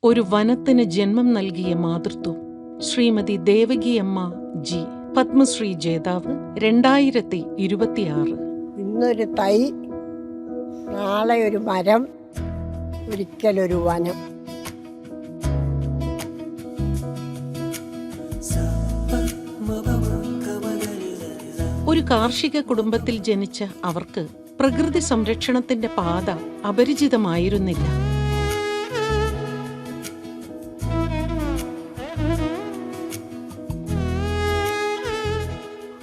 ഒരു വനത്തിന് ജന്മം നൽകിയ മാതൃത്വം. ശ്രീമതി ദേവകിയമ്മ ജി, പത്മശ്രീ ജേതാവ്, 2026. ഇന്നൊരു തൈ, നാളെ ഒരു മരം, ഒരിക്കലൊരു വനം. ഒരു കാർഷിക കുടുംബത്തിൽ ജനിച്ച അവർക്ക് പ്രകൃതി സംരക്ഷണത്തിന്റെ പാത അപരിചിതമായിരുന്നില്ല.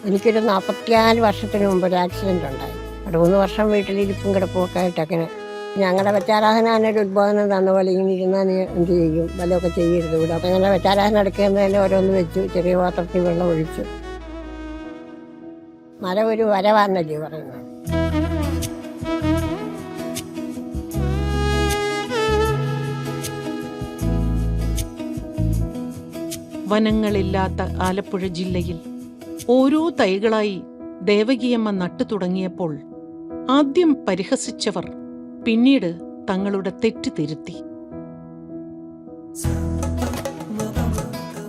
എനിക്കൊരു 44 വർഷത്തിന് മുമ്പ് ഒരു ആക്സിഡൻ്റ് ഉണ്ടായി. അവിടെ 3 വർഷം വീട്ടിലിരിപ്പും കിടപ്പുമൊക്കെ ആയിട്ട് അങ്ങനെ ഞങ്ങളുടെ വെച്ചാരാധന ഒരു ഉദ്ബോധനം തന്ന പോലെ ഇങ്ങനെ ഇരുന്നാൽ എന്ത് ചെയ്യും, വല്ലതൊക്കെ ചെയ്യരുത് ഇവിടെ. അപ്പം അങ്ങനെ വെച്ചാരാധന എടുക്കുന്നതിന് ഓരോന്ന് വെച്ചു, ചെറിയ പാത്രത്തിൽ വെള്ളം ഒഴിച്ചു. മരം ഒരു വരവാന്നല്ലേ പറയുന്നത്. വനങ്ങളില്ലാത്ത ആലപ്പുഴ ജില്ലയിൽ ഓരോ തൈകളായി ദേവകിയമ്മ നട്ടു തുടങ്ങിയപ്പോൾ ആദ്യം പരിഹസിച്ചവർ പിന്നീട് തങ്ങളുടെ തെറ്റ് തിരുത്തി.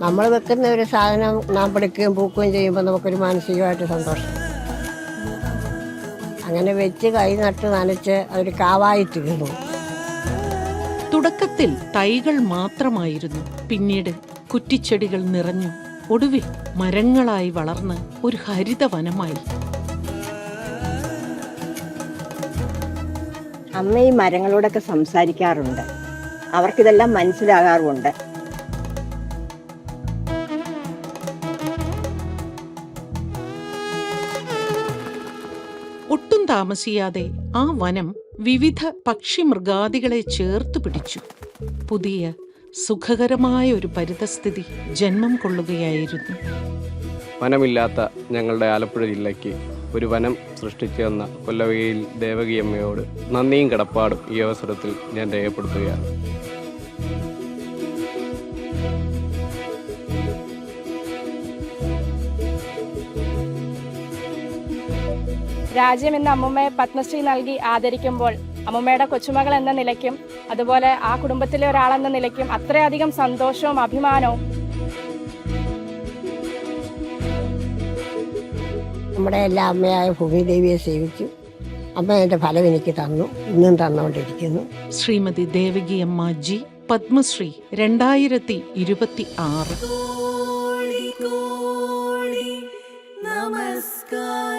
നമ്മൾ വെക്കുന്ന ഒരു സാധനം നാം പിടിക്കുകയും പൂക്കുകയും ചെയ്യുമ്പോൾ നമുക്കൊരു മാനസികമായിട്ട് സന്തോഷം. അങ്ങനെ വെച്ച് കൈ നട്ട് നനച്ച് അതൊരു കാവായി തീർന്നു. തുടക്കത്തിൽ തൈകൾ മാത്രമായിരുന്നു, പിന്നീട് കുറ്റിച്ചെടികൾ നിറഞ്ഞു, ഒടുവിൽ മരങ്ങളായി വളർന്ന് ഒരു ഹരിതവനമായി. അമ്മ ഈ മരങ്ങളോടൊക്കെ സംസാരിക്കാറുണ്ട്, അവർക്കിതെല്ലാം മനസ്സിലാകാറുമുണ്ട്. ഒട്ടും താമസിയാതെ ആ വനം വിവിധ പക്ഷിമൃഗാദികളെ ചേർത്തു പിടിച്ചു. പുതിയ സുഖകരമായ ഒരു പരിതസ്ഥിതി ജന്മം കൊള്ളുകയായിരുന്നു. വനമില്ലാത്ത ഞങ്ങളുടെ ആലപ്പുഴ ജില്ലയ്ക്ക് ഒരു വനം സൃഷ്ടിച്ചു തന്ന കൊല്ലവയിൽ ദേവകിയമ്മയോട് നന്ദിയും കടപ്പാടും ഈ അവസരത്തിൽ ഞാൻ രേഖപ്പെടുത്തുകയാണ്. രാജ്യം ഇന്ന് അമ്മുമ്മയെ പത്മശ്രീ നൽകി ആദരിക്കുമ്പോൾ അമ്മുമ്മയുടെ കൊച്ചുമകൾ എന്ന നിലയ്ക്കും അതുപോലെ ആ കുടുംബത്തിലെ ഒരാളെന്ന നിലയ്ക്കും അത്രയധികം സന്തോഷവും അഭിമാനവും. നമ്മുടെ എല്ലാ അമ്മയായ ഭൂമിദേവിയെ സേവിച്ചു. അമ്മ എൻ്റെ ഫലം എനിക്ക് തന്നു, ഇന്നും തന്നുകൊണ്ടിരിക്കുന്നു. ശ്രീമതി ദേവകിയമ്മ ജി, പത്മശ്രീ, 2026. നമസ്കാരം.